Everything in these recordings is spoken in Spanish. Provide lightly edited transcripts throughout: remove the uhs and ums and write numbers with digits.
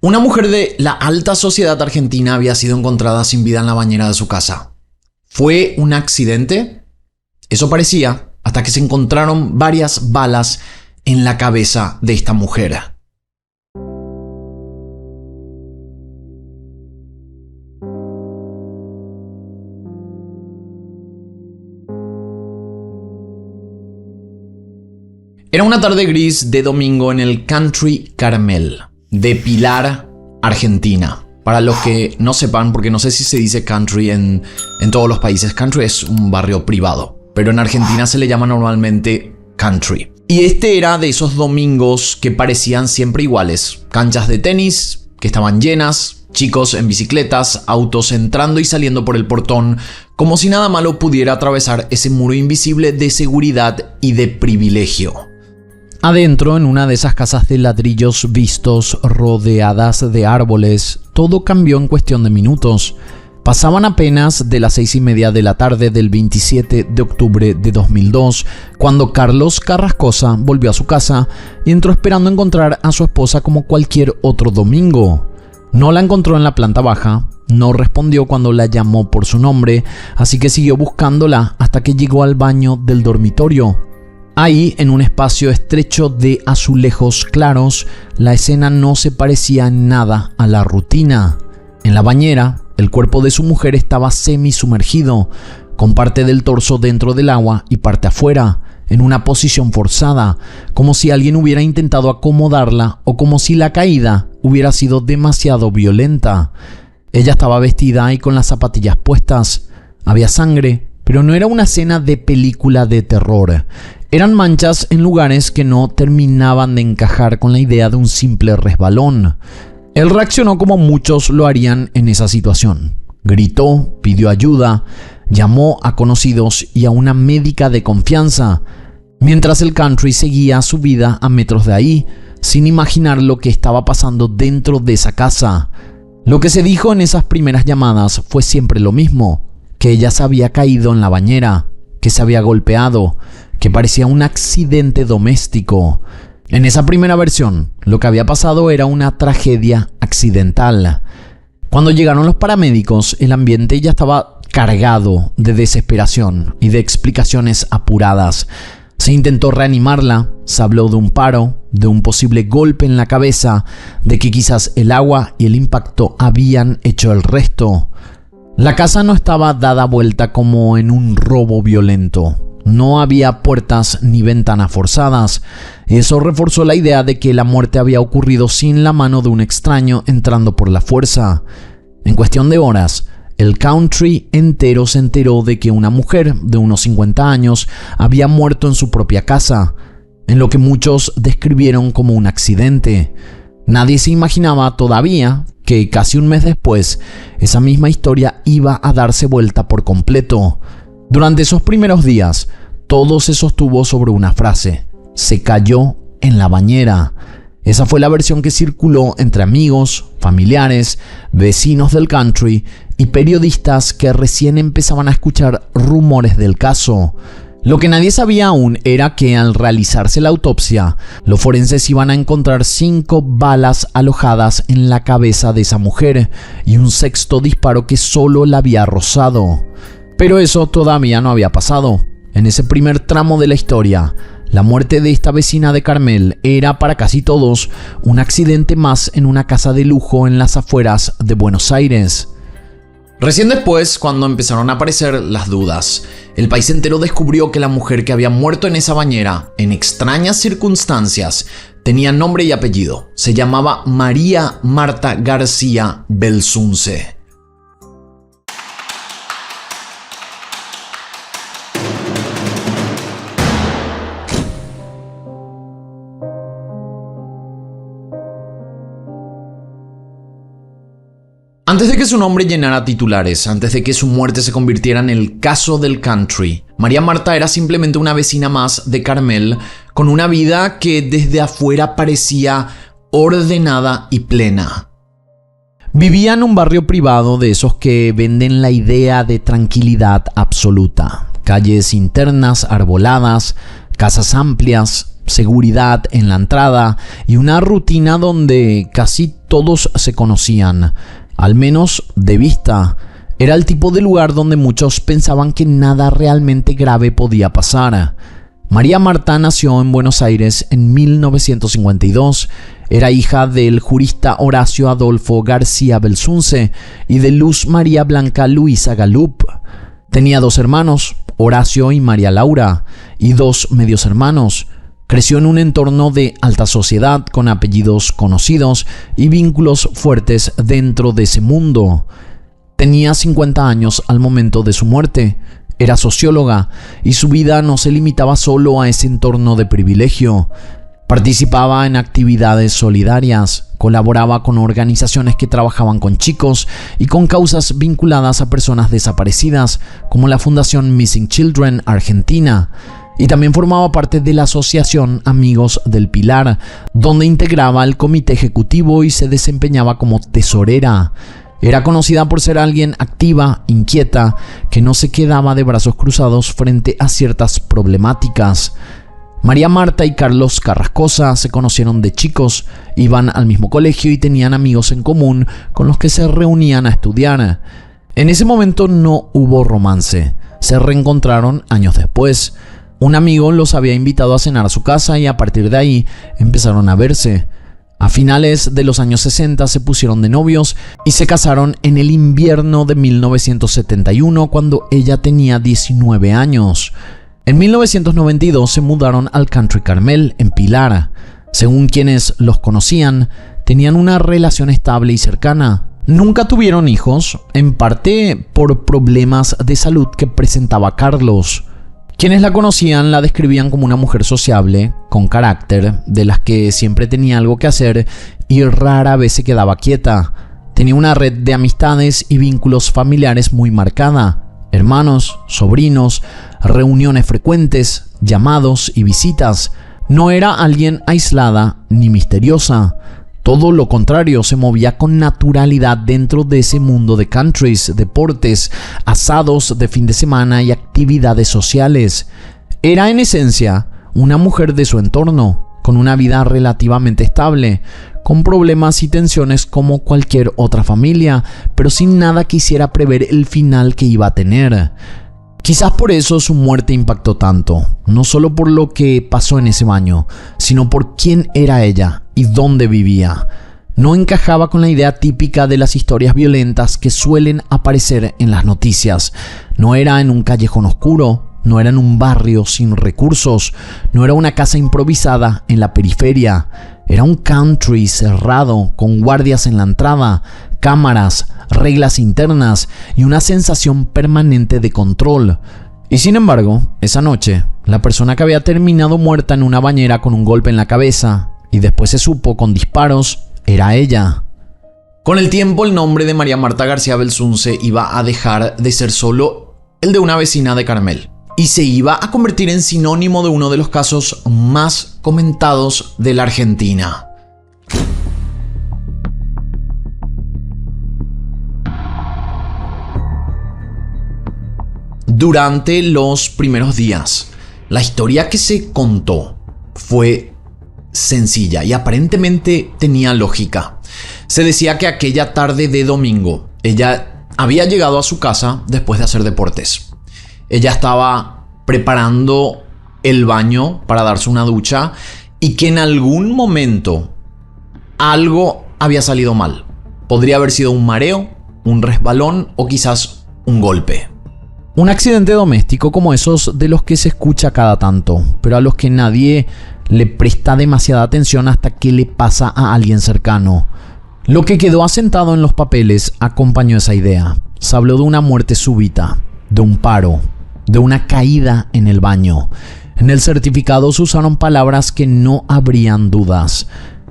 Una mujer de la alta sociedad argentina había sido encontrada sin vida en la bañera de su casa. ¿Fue un accidente? Eso parecía, hasta que se encontraron varias balas en la cabeza de esta mujer. Era una tarde gris de domingo en el Country Carmel de Pilar, Argentina. Para los que no sepan, porque no sé si se dice country en todos los países. Country es un barrio privado, pero en Argentina se le llama normalmente country. Y este era de esos domingos que parecían siempre iguales. Canchas de tenis que estaban llenas, chicos en bicicletas, autos entrando y saliendo por el portón, como si nada malo pudiera atravesar ese muro invisible de seguridad y de privilegio. Adentro, en una de esas casas de ladrillos vistos, rodeadas de árboles, todo cambió en cuestión de minutos. Pasaban apenas de las 6:30 de la tarde del 27 de octubre de 2002, cuando Carlos Carrascosa volvió a su casa y entró esperando encontrar a su esposa como cualquier otro domingo. No la encontró en la planta baja, no respondió cuando la llamó por su nombre, así que siguió buscándola hasta que llegó al baño del dormitorio. Ahí, en un espacio estrecho de azulejos claros, la escena no se parecía en nada a la rutina. En la bañera, el cuerpo de su mujer estaba semisumergido, con parte del torso dentro del agua y parte afuera, en una posición forzada, como si alguien hubiera intentado acomodarla o como si la caída hubiera sido demasiado violenta. Ella estaba vestida y con las zapatillas puestas. Había sangre, pero no era una escena de película de terror. Eran manchas en lugares que no terminaban de encajar con la idea de un simple resbalón. Él reaccionó como muchos lo harían en esa situación. Gritó, pidió ayuda, llamó a conocidos y a una médica de confianza, mientras el country seguía su vida a metros de ahí, sin imaginar lo que estaba pasando dentro de esa casa. Lo que se dijo en esas primeras llamadas fue siempre lo mismo, que ella se había caído en la bañera, que se había golpeado, que parecía un accidente doméstico. En esa primera versión, lo que había pasado era una tragedia accidental. Cuando llegaron los paramédicos, el ambiente ya estaba cargado de desesperación y de explicaciones apuradas. Se intentó reanimarla, se habló de un paro, de un posible golpe en la cabeza, de que quizás el agua y el impacto habían hecho el resto. La casa no estaba dada vuelta como en un robo violento. No había puertas ni ventanas forzadas. Eso reforzó la idea de que la muerte había ocurrido sin la mano de un extraño entrando por la fuerza. En cuestión de horas, el country entero se enteró de que una mujer de unos 50 años había muerto en su propia casa, en lo que muchos describieron como un accidente. Nadie se imaginaba todavía que casi un mes después, esa misma historia iba a darse vuelta por completo. Durante esos primeros días, todo se sostuvo sobre una frase: se cayó en la bañera. Esa fue la versión que circuló entre amigos, familiares, vecinos del country y periodistas que recién empezaban a escuchar rumores del caso. Lo que nadie sabía aún era que al realizarse la autopsia, los forenses iban a encontrar 5 balas alojadas en la cabeza de esa mujer y un sexto disparo que solo la había rozado. Pero eso todavía no había pasado. En ese primer tramo de la historia, la muerte de esta vecina de Carmel era para casi todos un accidente más en una casa de lujo en las afueras de Buenos Aires. Recién después, cuando empezaron a aparecer las dudas, el país entero descubrió que la mujer que había muerto en esa bañera, en extrañas circunstancias, tenía nombre y apellido. Se llamaba María Marta García Belsunce. Antes de que su nombre llenara titulares, antes de que su muerte se convirtiera en el caso del country, María Marta era simplemente una vecina más de Carmel, con una vida que desde afuera parecía ordenada y plena. Vivía en un barrio privado de esos que venden la idea de tranquilidad absoluta. Calles internas arboladas, casas amplias, seguridad en la entrada y una rutina donde casi todos se conocían, al menos de vista. Era el tipo de lugar donde muchos pensaban que nada realmente grave podía pasar. María Marta nació en Buenos Aires en 1952. Era hija del jurista Horacio Adolfo García Belsunce y de Luz María Blanca Luisa Galup. Tenía 2 hermanos, Horacio y María Laura, y 2 medios hermanos. Creció en un entorno de alta sociedad con apellidos conocidos y vínculos fuertes dentro de ese mundo. Tenía 50 años al momento de su muerte. Era socióloga y su vida no se limitaba solo a ese entorno de privilegio. Participaba en actividades solidarias, colaboraba con organizaciones que trabajaban con chicos y con causas vinculadas a personas desaparecidas, como la Fundación Missing Children Argentina, y también formaba parte de la Asociación Amigos del Pilar, donde integraba el comité ejecutivo y se desempeñaba como tesorera. Era conocida por ser alguien activa, inquieta, que no se quedaba de brazos cruzados frente a ciertas problemáticas. María Marta y Carlos Carrascosa se conocieron de chicos, iban al mismo colegio y tenían amigos en común con los que se reunían a estudiar. En ese momento no hubo romance, se reencontraron años después. Un amigo los había invitado a cenar a su casa y a partir de ahí empezaron a verse. A finales de los años 60 se pusieron de novios y se casaron en el invierno de 1971 cuando ella tenía 19 años. En 1992 se mudaron al Country Carmel, en Pilar. Según quienes los conocían, tenían una relación estable y cercana. Nunca tuvieron hijos, en parte por problemas de salud que presentaba Carlos. Quienes la conocían la describían como una mujer sociable, con carácter, de las que siempre tenía algo que hacer y rara vez se quedaba quieta. Tenía una red de amistades y vínculos familiares muy marcada. Hermanos, sobrinos, reuniones frecuentes, llamados y visitas. No era alguien aislada ni misteriosa. Todo lo contrario, se movía con naturalidad dentro de ese mundo de countries, deportes, asados de fin de semana y actividades sociales. Era en esencia una mujer de su entorno, con una vida relativamente estable, con problemas y tensiones como cualquier otra familia, pero sin nada que hiciera prever el final que iba a tener. Quizás por eso su muerte impactó tanto, no solo por lo que pasó en ese baño, sino por quién era ella y dónde vivía. No encajaba con la idea típica de las historias violentas que suelen aparecer en las noticias. No era en un callejón oscuro, no era en un barrio sin recursos, no era una casa improvisada en la periferia. Era un country cerrado, con guardias en la entrada, cámaras, reglas internas y una sensación permanente de control. Y sin embargo, esa noche, la persona que había terminado muerta en una bañera con un golpe en la cabeza, y después se supo con disparos, era ella. Con el tiempo, el nombre de María Marta García Belsunce iba a dejar de ser solo el de una vecina de Carmel, y se iba a convertir en sinónimo de uno de los casos más comentados de la Argentina. Durante los primeros días, la historia que se contó fue sencilla y aparentemente tenía lógica. Se decía que aquella tarde de domingo, ella había llegado a su casa después de hacer deportes. Ella estaba preparando el baño para darse una ducha y que en algún momento algo había salido mal. Podría haber sido un mareo, un resbalón o quizás un golpe. Un accidente doméstico como esos de los que se escucha cada tanto, pero a los que nadie le presta demasiada atención hasta que le pasa a alguien cercano. Lo que quedó asentado en los papeles acompañó esa idea. Se habló de una muerte súbita, de un paro, de una caída en el baño. En el certificado se usaron palabras que no habrían dudas.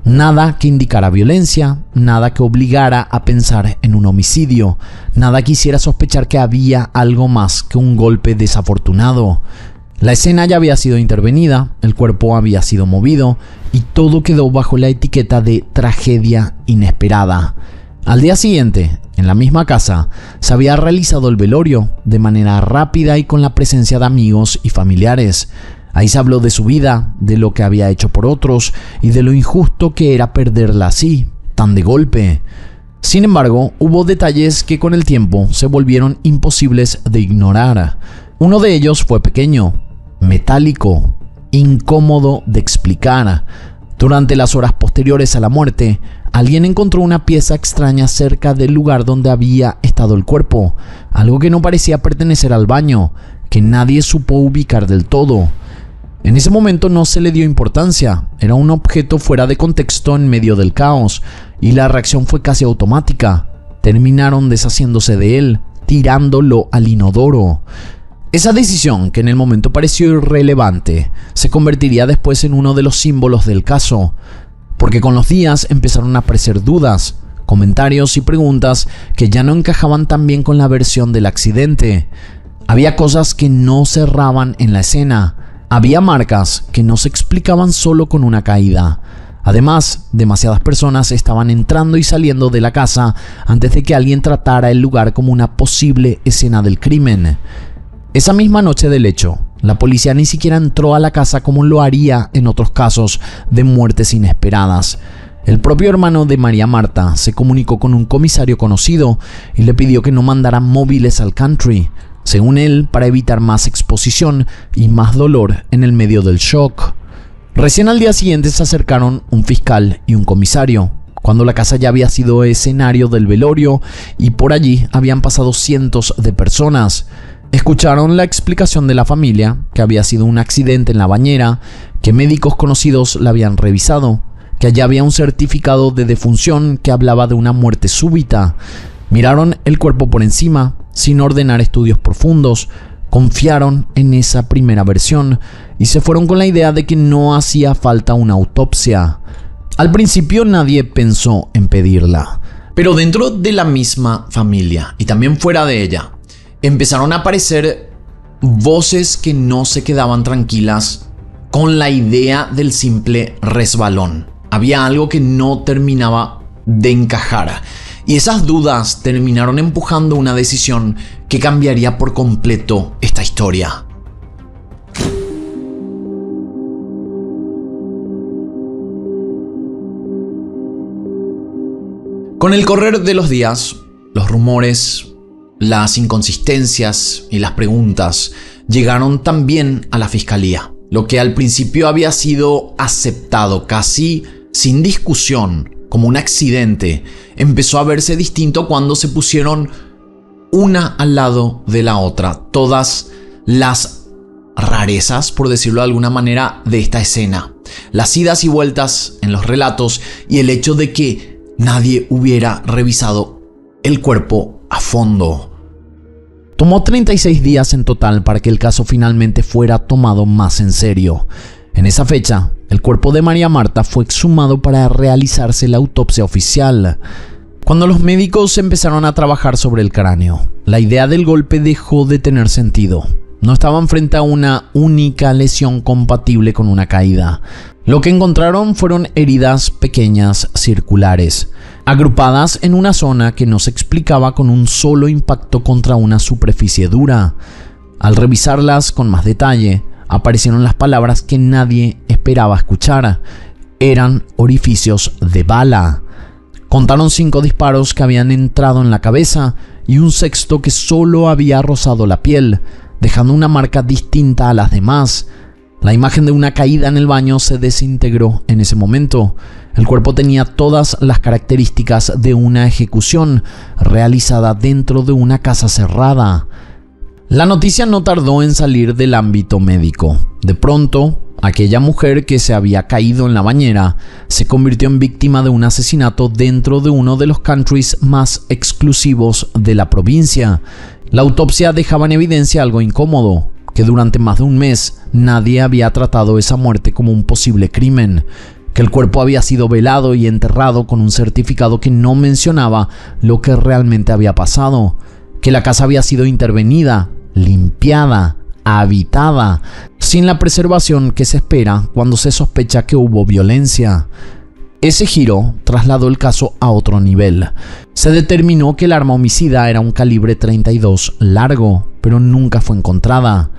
Nada que indicara violencia, nada que obligara a pensar en un homicidio, nada que hiciera sospechar que había algo más que un golpe desafortunado. La escena ya había sido intervenida, el cuerpo había sido movido y todo quedó bajo la etiqueta de tragedia inesperada. Al día siguiente, en la misma casa, se había realizado el velorio de manera rápida y con la presencia de amigos y familiares. Ahí se habló de su vida, de lo que había hecho por otros y de lo injusto que era perderla así, tan de golpe. Sin embargo, hubo detalles que con el tiempo se volvieron imposibles de ignorar. Uno de ellos fue pequeño, metálico, incómodo de explicar. Durante las horas posteriores a la muerte, alguien encontró una pieza extraña cerca del lugar donde había estado el cuerpo, algo que no parecía pertenecer al baño, que nadie supo ubicar del todo. En ese momento no se le dio importancia, era un objeto fuera de contexto en medio del caos, y la reacción fue casi automática. Terminaron deshaciéndose de él, tirándolo al inodoro. Esa decisión, que en el momento pareció irrelevante, se convertiría después en uno de los símbolos del caso, porque con los días empezaron a aparecer dudas, comentarios y preguntas que ya no encajaban tan bien con la versión del accidente. Había cosas que no cerraban en la escena. Había marcas que no se explicaban solo con una caída. Además, demasiadas personas estaban entrando y saliendo de la casa antes de que alguien tratara el lugar como una posible escena del crimen. Esa misma noche del hecho, la policía ni siquiera entró a la casa como lo haría en otros casos de muertes inesperadas. El propio hermano de María Marta se comunicó con un comisario conocido y le pidió que no mandara móviles al country, según él, para evitar más exposición y más dolor en el medio del shock. Recién al día siguiente se acercaron un fiscal y un comisario, cuando la casa ya había sido escenario del velorio y por allí habían pasado cientos de personas. Escucharon la explicación de la familia, que había sido un accidente en la bañera, que médicos conocidos la habían revisado, que allá había un certificado de defunción que hablaba de una muerte súbita. Miraron el cuerpo por encima, sin ordenar estudios profundos, confiaron en esa primera versión y se fueron con la idea de que no hacía falta una autopsia. Al principio nadie pensó en pedirla. Pero dentro de la misma familia y también fuera de ella, empezaron a aparecer voces que no se quedaban tranquilas con la idea del simple resbalón. Había algo que no terminaba de encajar. Y esas dudas terminaron empujando una decisión que cambiaría por completo esta historia. Con el correr de los días, los rumores, las inconsistencias y las preguntas llegaron también a la fiscalía. Lo que al principio había sido aceptado casi sin discusión como un accidente, empezó a verse distinto cuando se pusieron una al lado de la otra todas las rarezas, por decirlo de alguna manera, de esta escena. Las idas y vueltas en los relatos y el hecho de que nadie hubiera revisado el cuerpo a fondo. Tomó 36 días en total para que el caso finalmente fuera tomado más en serio. En esa fecha, el cuerpo de María Marta fue exhumado para realizarse la autopsia oficial. Cuando los médicos empezaron a trabajar sobre el cráneo, la idea del golpe dejó de tener sentido. No estaban frente a una única lesión compatible con una caída. Lo que encontraron fueron heridas pequeñas circulares, agrupadas en una zona que no se explicaba con un solo impacto contra una superficie dura. Al revisarlas con más detalle, aparecieron las palabras que nadie esperaba escuchar. Eran orificios de bala. Contaron 5 disparos que habían entrado en la cabeza y un sexto que solo había rozado la piel, dejando una marca distinta a las demás. La imagen de una caída en el baño se desintegró en ese momento. El cuerpo tenía todas las características de una ejecución realizada dentro de una casa cerrada. La noticia no tardó en salir del ámbito médico. De pronto, aquella mujer que se había caído en la bañera se convirtió en víctima de un asesinato dentro de uno de los countries más exclusivos de la provincia. La autopsia dejaba en evidencia algo incómodo, que durante más de un mes nadie había tratado esa muerte como un posible crimen, que el cuerpo había sido velado y enterrado con un certificado que no mencionaba lo que realmente había pasado, que la casa había sido intervenida, limpiada, habitada, sin la preservación que se espera cuando se sospecha que hubo violencia. Ese giro trasladó el caso a otro nivel. Se determinó que el arma homicida era un calibre 32 largo, pero nunca fue encontrada.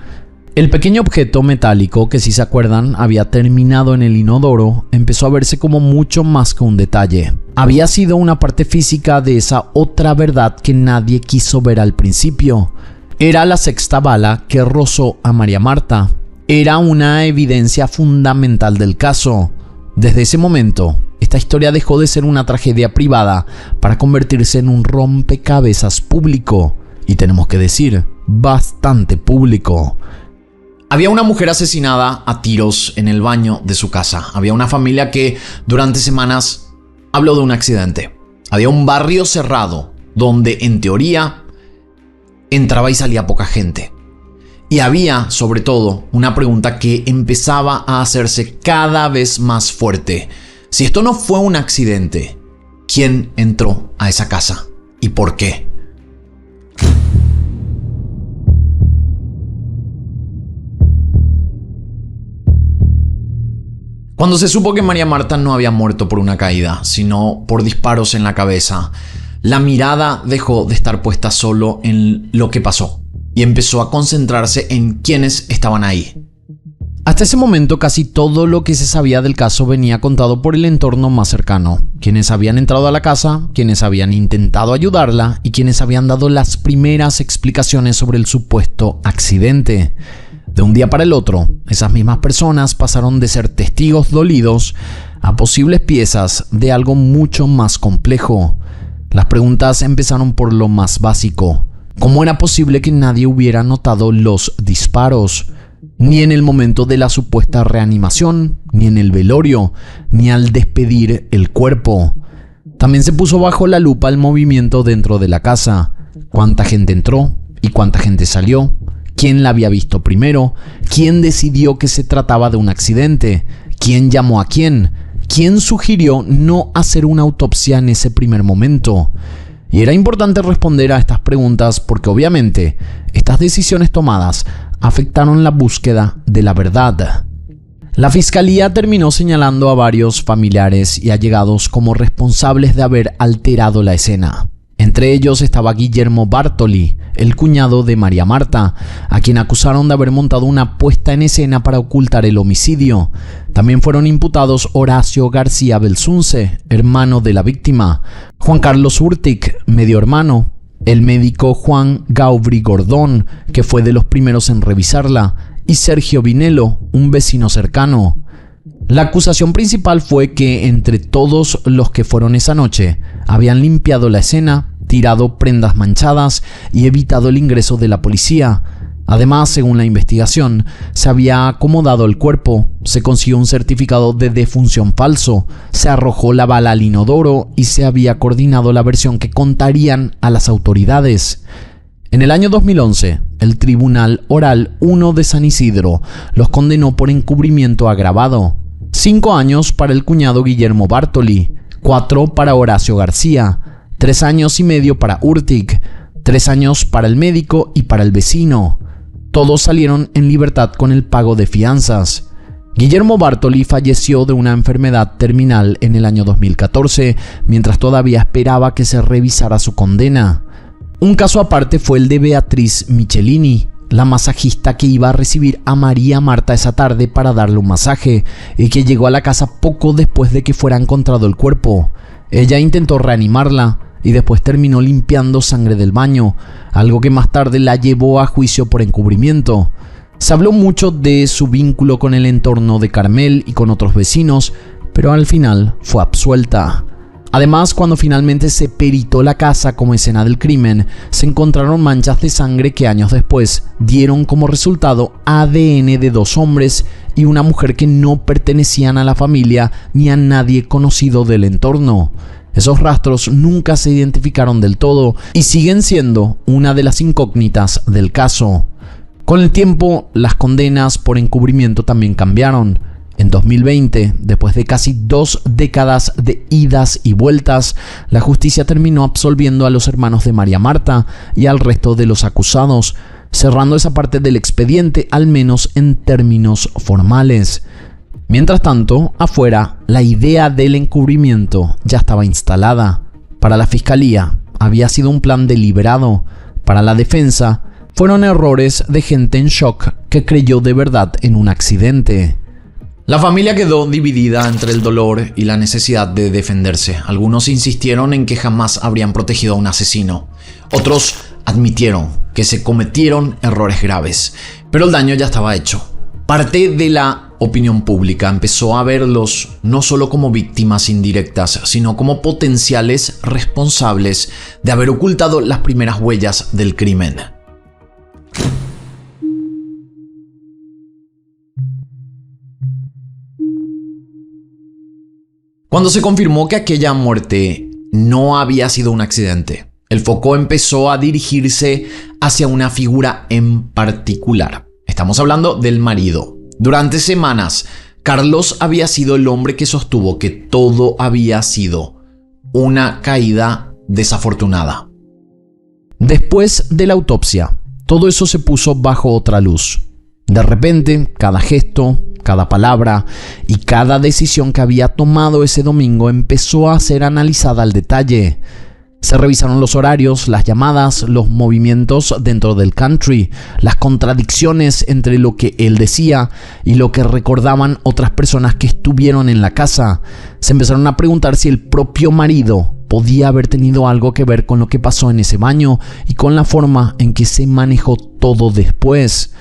El pequeño objeto metálico que, si se acuerdan, había terminado en el inodoro, empezó a verse como mucho más que un detalle. Había sido una parte física de esa otra verdad que nadie quiso ver al principio. Era la sexta bala que rozó a María Marta. Era una evidencia fundamental del caso. Desde ese momento, esta historia dejó de ser una tragedia privada para convertirse en un rompecabezas público. Y tenemos que decir, bastante público. Había una mujer asesinada a tiros en el baño de su casa. Había una familia que durante semanas habló de un accidente. Había un barrio cerrado donde, en teoría, entraba y salía poca gente. Y había, sobre todo, una pregunta que empezaba a hacerse cada vez más fuerte. Si esto no fue un accidente, ¿quién entró a esa casa? ¿Y por qué? Cuando se supo que María Marta no había muerto por una caída, sino por disparos en la cabeza, la mirada dejó de estar puesta solo en lo que pasó y empezó a concentrarse en quienes estaban ahí. Hasta ese momento, casi todo lo que se sabía del caso venía contado por el entorno más cercano, quienes habían entrado a la casa, quienes habían intentado ayudarla y quienes habían dado las primeras explicaciones sobre el supuesto accidente. De un día para el otro, esas mismas personas pasaron de ser testigos dolidos a posibles piezas de algo mucho más complejo. Las preguntas empezaron por lo más básico. ¿Cómo era posible que nadie hubiera notado los disparos? Ni en el momento de la supuesta reanimación, ni en el velorio, ni al despedir el cuerpo. También se puso bajo la lupa el movimiento dentro de la casa. ¿Cuánta gente entró y cuánta gente salió? ¿Quién la había visto primero? ¿Quién decidió que se trataba de un accidente? ¿Quién llamó a quién? ¿Quién sugirió no hacer una autopsia en ese primer momento? Y era importante responder a estas preguntas porque obviamente estas decisiones tomadas afectaron la búsqueda de la verdad. La fiscalía terminó señalando a varios familiares y allegados como responsables de haber alterado la escena. Entre ellos estaba Guillermo Bartoli, el cuñado de María Marta, a quien acusaron de haber montado una puesta en escena para ocultar el homicidio. También fueron imputados Horacio García Belsunce, hermano de la víctima, Juan Carlos Urtic, medio hermano, el médico Juan Gaubri Gordón, que fue de los primeros en revisarla, y Sergio Vinelo, un vecino cercano. La acusación principal fue que entre todos los que fueron esa noche habían limpiado la escena, tirado prendas manchadas y evitado el ingreso de la policía. Además, según la investigación, se había acomodado el cuerpo, se consiguió un certificado de defunción falso, se arrojó la bala al inodoro y se había coordinado la versión que contarían a las autoridades. En el año 2011, el Tribunal Oral 1 de San Isidro los condenó por encubrimiento agravado. 5 años para el cuñado Guillermo Bartoli, 4 para Horacio García, 3 años y medio para Urtic, 3 años para el médico y para el vecino. Todos salieron en libertad con el pago de fianzas. Guillermo Bartoli falleció de una enfermedad terminal en el año 2014, mientras todavía esperaba que se revisara su condena. Un caso aparte fue el de Beatriz Michelini, la masajista que iba a recibir a María Marta esa tarde para darle un masaje y que llegó a la casa poco después de que fuera encontrado el cuerpo. Ella intentó reanimarla y después terminó limpiando sangre del baño, algo que más tarde la llevó a juicio por encubrimiento. Se habló mucho de su vínculo con el entorno de Carmel y con otros vecinos, pero al final fue absuelta. Además, cuando finalmente se peritó la casa como escena del crimen, se encontraron manchas de sangre que años después dieron como resultado ADN de 2 hombres y una mujer que no pertenecían a la familia ni a nadie conocido del entorno. Esos rastros nunca se identificaron del todo y siguen siendo una de las incógnitas del caso. Con el tiempo, las condenas por encubrimiento también cambiaron. En 2020, después de casi 2 décadas de idas y vueltas, la justicia terminó absolviendo a los hermanos de María Marta y al resto de los acusados, cerrando esa parte del expediente, al menos en términos formales. Mientras tanto, afuera, la idea del encubrimiento ya estaba instalada. Para la fiscalía, había sido un plan deliberado. Para la defensa, fueron errores de gente en shock que creyó de verdad en un accidente. La familia quedó dividida entre el dolor y la necesidad de defenderse. Algunos insistieron en que jamás habrían protegido a un asesino. Otros admitieron que se cometieron errores graves, pero el daño ya estaba hecho. Parte de la opinión pública empezó a verlos no solo como víctimas indirectas, sino como potenciales responsables de haber ocultado las primeras huellas del crimen. Cuando se confirmó que aquella muerte no había sido un accidente, el foco empezó a dirigirse hacia una figura en particular. Estamos hablando del marido. Durante semanas, Carlos había sido el hombre que sostuvo que todo había sido una caída desafortunada. Después de la autopsia, todo eso se puso bajo otra luz. De repente, cada gesto, cada palabra y cada decisión que había tomado ese domingo empezó a ser analizada al detalle. Se revisaron los horarios, las llamadas, los movimientos dentro del country, las contradicciones entre lo que él decía y lo que recordaban otras personas que estuvieron en la casa. Se empezaron a preguntar si el propio marido podía haber tenido algo que ver con lo que pasó en ese baño y con la forma en que se manejó todo después.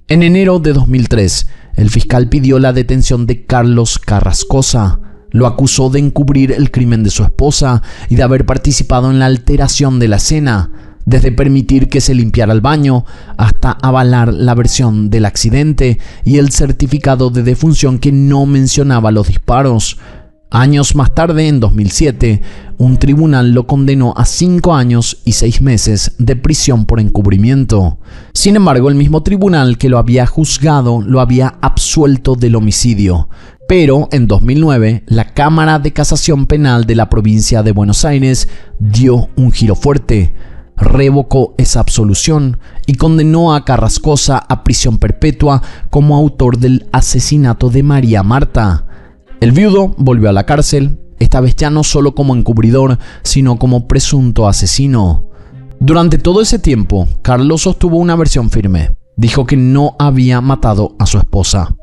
En enero de 2003, el fiscal pidió la detención de Carlos Carrascosa. Lo acusó de encubrir el crimen de su esposa y de haber participado en la alteración de la escena, desde permitir que se limpiara el baño hasta avalar la versión del accidente y el certificado de defunción que no mencionaba los disparos. Años más tarde, en 2007, un tribunal lo condenó a 5 años y 6 meses de prisión por encubrimiento. Sin embargo, el mismo tribunal que lo había juzgado lo había absuelto del homicidio. Pero en 2009, la Cámara de Casación Penal de la provincia de Buenos Aires dio un giro fuerte. Revocó esa absolución y condenó a Carrascosa a prisión perpetua como autor del asesinato de María Marta. El viudo volvió a la cárcel, esta vez ya no solo como encubridor, sino como presunto asesino. Durante todo ese tiempo, Carlos sostuvo una versión firme. Dijo que no había matado a su esposa.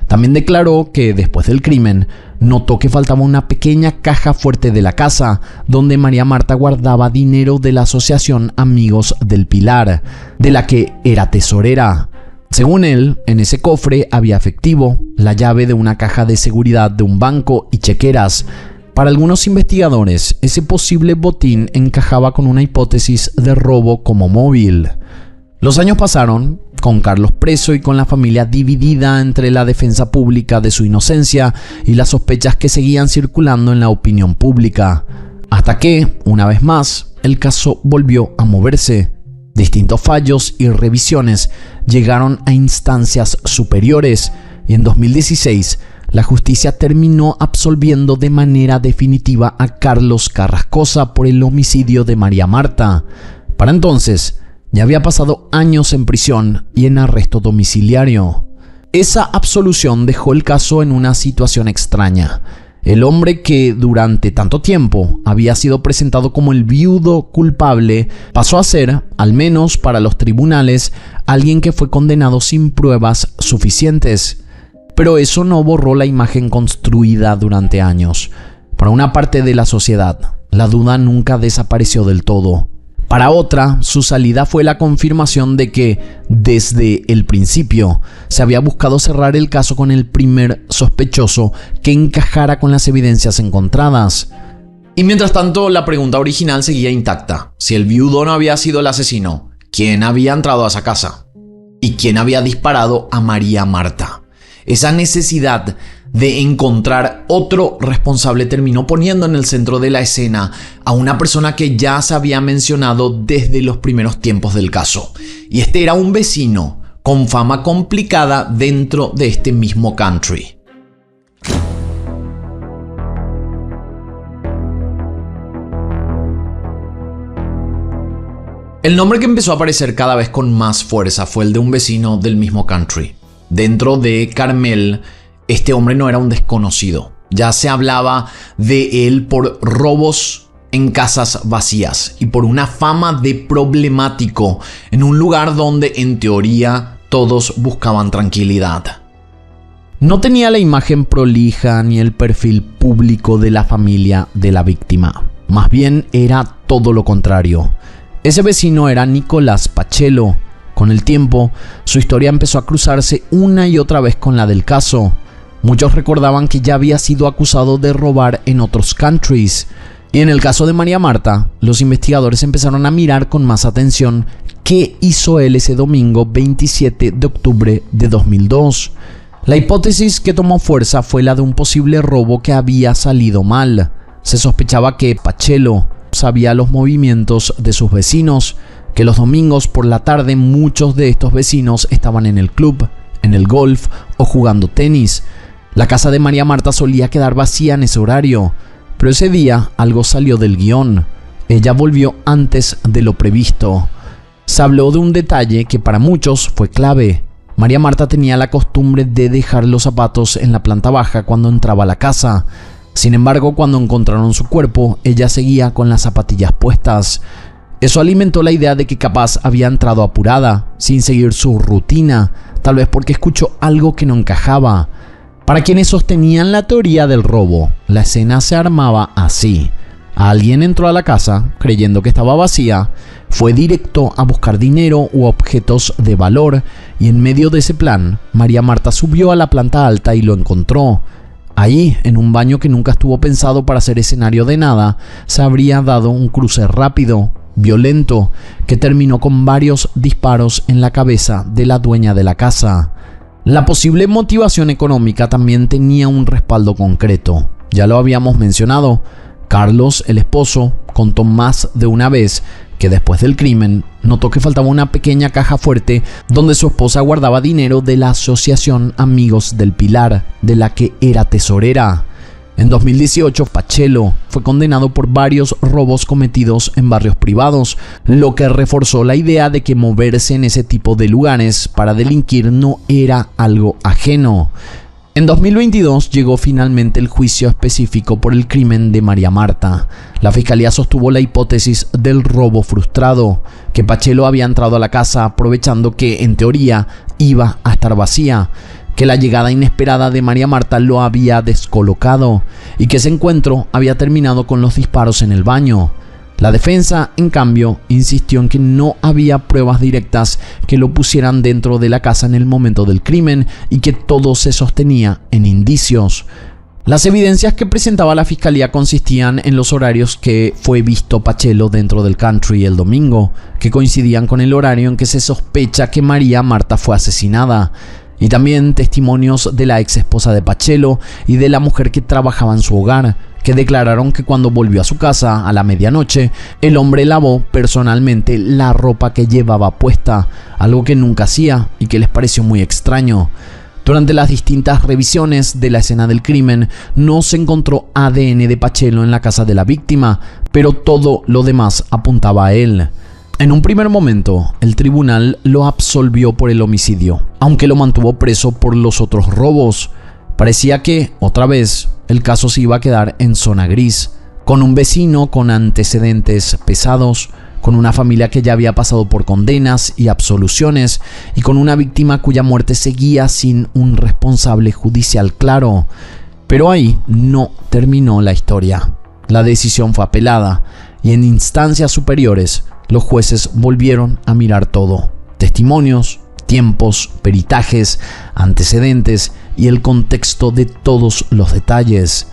También declaró que después del crimen, notó que faltaba una pequeña caja fuerte de la casa, donde María Marta guardaba dinero de la asociación Amigos del Pilar, de la que era tesorera. Según él, en ese cofre había efectivo, la llave de una caja de seguridad de un banco y chequeras. Para algunos investigadores, ese posible botín encajaba con una hipótesis de robo como móvil. Los años pasaron, con Carlos preso y con la familia dividida entre la defensa pública de su inocencia y las sospechas que seguían circulando en la opinión pública. Hasta que, una vez más, el caso volvió a moverse. Distintos fallos y revisiones llegaron a instancias superiores y en 2016 la justicia terminó absolviendo de manera definitiva a Carlos Carrascosa por el homicidio de María Marta. Para entonces, ya había pasado años en prisión y en arresto domiciliario. Esa absolución dejó el caso en una situación extraña. El hombre que durante tanto tiempo había sido presentado como el viudo culpable pasó a ser, al menos para los tribunales, alguien que fue condenado sin pruebas suficientes. Pero eso no borró la imagen construida durante años. Para una parte de la sociedad, la duda nunca desapareció del todo. Para otra, su salida fue la confirmación de que, desde el principio, se había buscado cerrar el caso con el primer sospechoso que encajara con las evidencias encontradas. Y mientras tanto, la pregunta original seguía intacta. Si el viudo no había sido el asesino, ¿quién había entrado a esa casa? ¿Y quién había disparado a María Marta? Esa necesidad de encontrar otro responsable terminó poniendo en el centro de la escena a una persona que ya se había mencionado desde los primeros tiempos del caso. Y este era un vecino con fama complicada dentro de este mismo country. El nombre que empezó a aparecer cada vez con más fuerza fue el de un vecino del mismo country. Dentro de Carmel, este hombre no era un desconocido. Ya se hablaba de él por robos en casas vacías y por una fama de problemático en un lugar donde en teoría todos buscaban tranquilidad. No tenía la imagen prolija ni el perfil público de la familia de la víctima. Más bien era todo lo contrario. Ese vecino era Nicolás Pachello. Con el tiempo, su historia empezó a cruzarse una y otra vez con la del caso. Muchos recordaban que ya había sido acusado de robar en otros countries. Y en el caso de María Marta, los investigadores empezaron a mirar con más atención qué hizo él ese domingo 27 de octubre de 2002. La hipótesis que tomó fuerza fue la de un posible robo que había salido mal. Se sospechaba que Pachello sabía los movimientos de sus vecinos, que los domingos por la tarde muchos de estos vecinos estaban en el club, en el golf o jugando tenis. La casa de María Marta solía quedar vacía en ese horario, pero ese día algo salió del guión. Ella volvió antes de lo previsto. Se habló de un detalle que para muchos fue clave. María Marta tenía la costumbre de dejar los zapatos en la planta baja cuando entraba a la casa. Sin embargo, cuando encontraron su cuerpo, ella seguía con las zapatillas puestas. Eso alimentó la idea de que capaz había entrado apurada, sin seguir su rutina, tal vez porque escuchó algo que no encajaba. Para quienes sostenían la teoría del robo, la escena se armaba así. Alguien entró a la casa creyendo que estaba vacía, fue directo a buscar dinero u objetos de valor y en medio de ese plan, María Marta subió a la planta alta y lo encontró. Ahí, en un baño que nunca estuvo pensado para ser escenario de nada, se habría dado un cruce rápido, violento, que terminó con varios disparos en la cabeza de la dueña de la casa. La posible motivación económica también tenía un respaldo concreto. Ya lo habíamos mencionado. Carlos, el esposo, contó más de una vez que después del crimen notó que faltaba una pequeña caja fuerte donde su esposa guardaba dinero de la Asociación Amigos del Pilar, de la que era tesorera. En 2018, Pachello fue condenado por varios robos cometidos en barrios privados, lo que reforzó la idea de que moverse en ese tipo de lugares para delinquir no era algo ajeno. En 2022 llegó finalmente el juicio específico por el crimen de María Marta. La fiscalía sostuvo la hipótesis del robo frustrado, que Pachello había entrado a la casa aprovechando que, en teoría, iba a estar vacía, que la llegada inesperada de María Marta lo había descolocado y que ese encuentro había terminado con los disparos en el baño. La defensa, en cambio, insistió en que no había pruebas directas que lo pusieran dentro de la casa en el momento del crimen y que todo se sostenía en indicios. Las evidencias que presentaba la fiscalía consistían en los horarios que fue visto Pachello dentro del country el domingo, que coincidían con el horario en que se sospecha que María Marta fue asesinada, y también testimonios de la ex esposa de Pachello y de la mujer que trabajaba en su hogar, que declararon que cuando volvió a su casa a la medianoche, el hombre lavó personalmente la ropa que llevaba puesta, algo que nunca hacía y que les pareció muy extraño. Durante las distintas revisiones de la escena del crimen, no se encontró ADN de Pachello en la casa de la víctima, pero todo lo demás apuntaba a él. En un primer momento, el tribunal lo absolvió por el homicidio, aunque lo mantuvo preso por los otros robos. Parecía que, otra vez, el caso se iba a quedar en zona gris, con un vecino con antecedentes pesados, con una familia que ya había pasado por condenas y absoluciones y con una víctima cuya muerte seguía sin un responsable judicial claro. Pero ahí no terminó la historia. La decisión fue apelada y en instancias superiores los jueces volvieron a mirar todo: testimonios, tiempos, peritajes, antecedentes y el contexto de todos los detalles.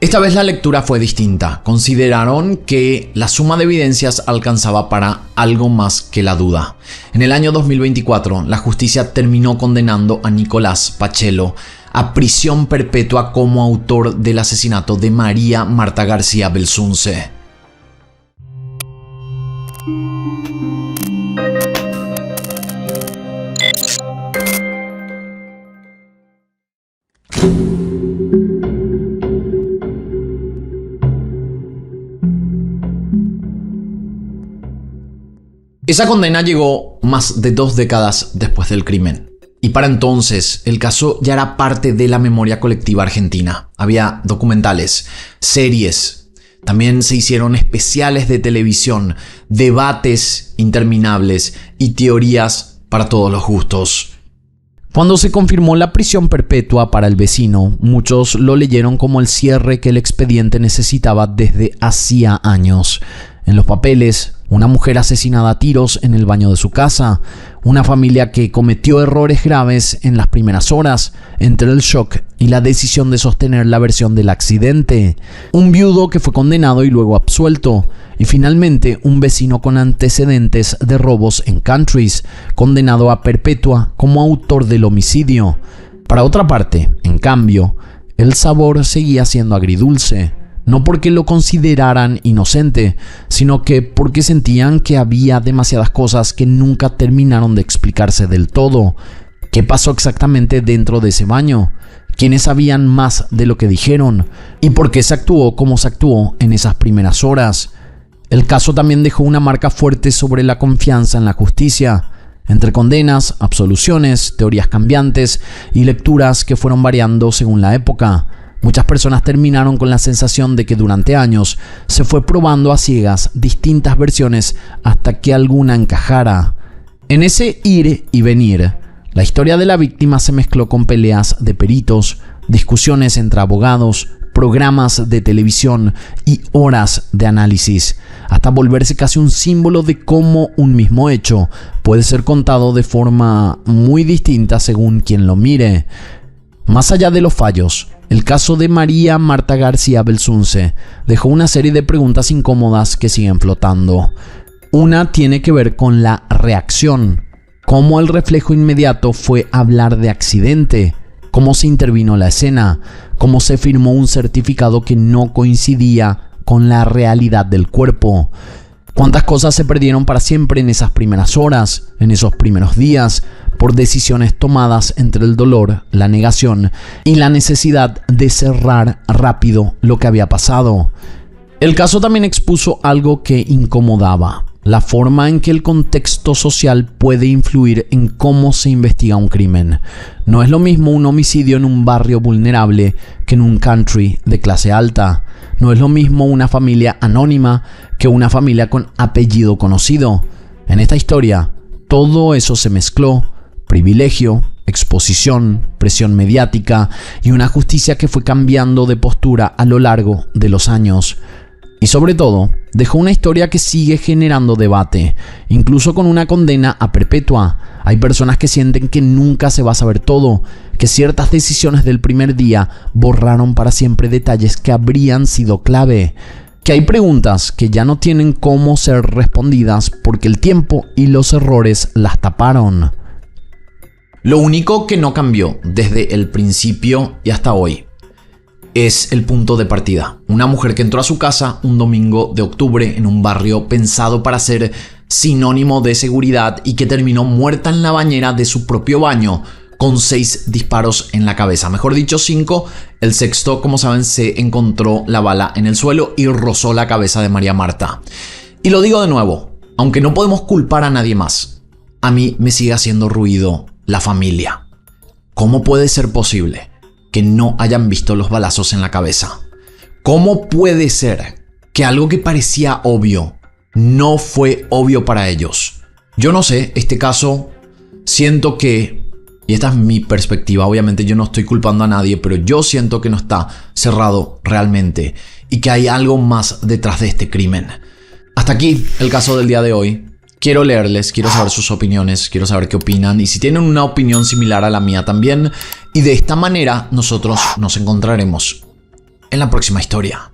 Esta vez la lectura fue distinta. Consideraron que la suma de evidencias alcanzaba para algo más que la duda. En el año 2024, la justicia terminó condenando a Nicolás Pachello a prisión perpetua como autor del asesinato de María Marta García Belsunce. Esa condena llegó más de 2 décadas después del crimen. Y para entonces, el caso ya era parte de la memoria colectiva argentina. Había documentales, series, También se hicieron especiales de televisión, debates interminables y teorías para todos los gustos. Cuando se confirmó la prisión perpetua para el vecino, muchos lo leyeron como el cierre que el expediente necesitaba desde hacía años. En los papeles, una mujer asesinada a tiros en el baño de su casa, una familia que cometió errores graves en las primeras horas, entre el shock y la decisión de sostener la versión del accidente, un viudo que fue condenado y luego absuelto, y finalmente un vecino con antecedentes de robos en Countries, condenado a perpetua como autor del homicidio. Para otra parte, en cambio, el sabor seguía siendo agridulce. No porque lo consideraran inocente, sino que porque sentían que había demasiadas cosas que nunca terminaron de explicarse del todo. ¿Qué pasó exactamente dentro de ese baño? ¿Quiénes sabían más de lo que dijeron? ¿Y por qué se actuó como se actuó en esas primeras horas? El caso también dejó una marca fuerte sobre la confianza en la justicia. Entre condenas, absoluciones, teorías cambiantes y lecturas que fueron variando según la época, muchas personas terminaron con la sensación de que durante años se fue probando a ciegas distintas versiones hasta que alguna encajara. En ese ir y venir, la historia de la víctima se mezcló con peleas de peritos, discusiones entre abogados, programas de televisión y horas de análisis, hasta volverse casi un símbolo de cómo un mismo hecho puede ser contado de forma muy distinta según quien lo mire. Más allá de los fallos, el caso de María Marta García Belsunce dejó una serie de preguntas incómodas que siguen flotando. Una tiene que ver con la reacción, cómo el reflejo inmediato fue hablar de accidente, cómo se intervino la escena, cómo se firmó un certificado que no coincidía con la realidad del cuerpo. ¿Cuántas cosas se perdieron para siempre en esas primeras horas, en esos primeros días, por decisiones tomadas entre el dolor, la negación y la necesidad de cerrar rápido lo que había pasado? El caso también expuso algo que incomodaba: la forma en que el contexto social puede influir en cómo se investiga un crimen. No es lo mismo un homicidio en un barrio vulnerable que en un country de clase alta. No es lo mismo una familia anónima que una familia con apellido conocido. En esta historia, todo eso se mezcló: privilegio, exposición, presión mediática y una justicia que fue cambiando de postura a lo largo de los años. Y sobre todo, dejó una historia que sigue generando debate, incluso con una condena a perpetua. Hay personas que sienten que nunca se va a saber todo, que ciertas decisiones del primer día borraron para siempre detalles que habrían sido clave, que hay preguntas que ya no tienen cómo ser respondidas porque el tiempo y los errores las taparon. Lo único que no cambió desde el principio y hasta hoy es el punto de partida. Una mujer que entró a su casa un domingo de octubre en un barrio pensado para ser sinónimo de seguridad y que terminó muerta en la bañera de su propio baño con 6 disparos en la cabeza. Mejor dicho, 5. El sexto, como saben, se encontró la bala en el suelo y rozó la cabeza de María Marta. Y lo digo de nuevo, aunque no podemos culpar a nadie más, a mí me sigue haciendo ruido la familia. ¿Cómo puede ser posible que no hayan visto los balazos en la cabeza? ¿Cómo puede ser que algo que parecía obvio no fue obvio para ellos? Yo no sé, este caso siento que, y esta es mi perspectiva, obviamente yo no estoy culpando a nadie, pero yo siento que no está cerrado realmente y que hay algo más detrás de este crimen. Hasta aquí el caso del día de hoy. Quiero leerles, quiero saber sus opiniones, quiero saber qué opinan y si tienen una opinión similar a la mía también. Y de esta manera nosotros nos encontraremos en la próxima historia.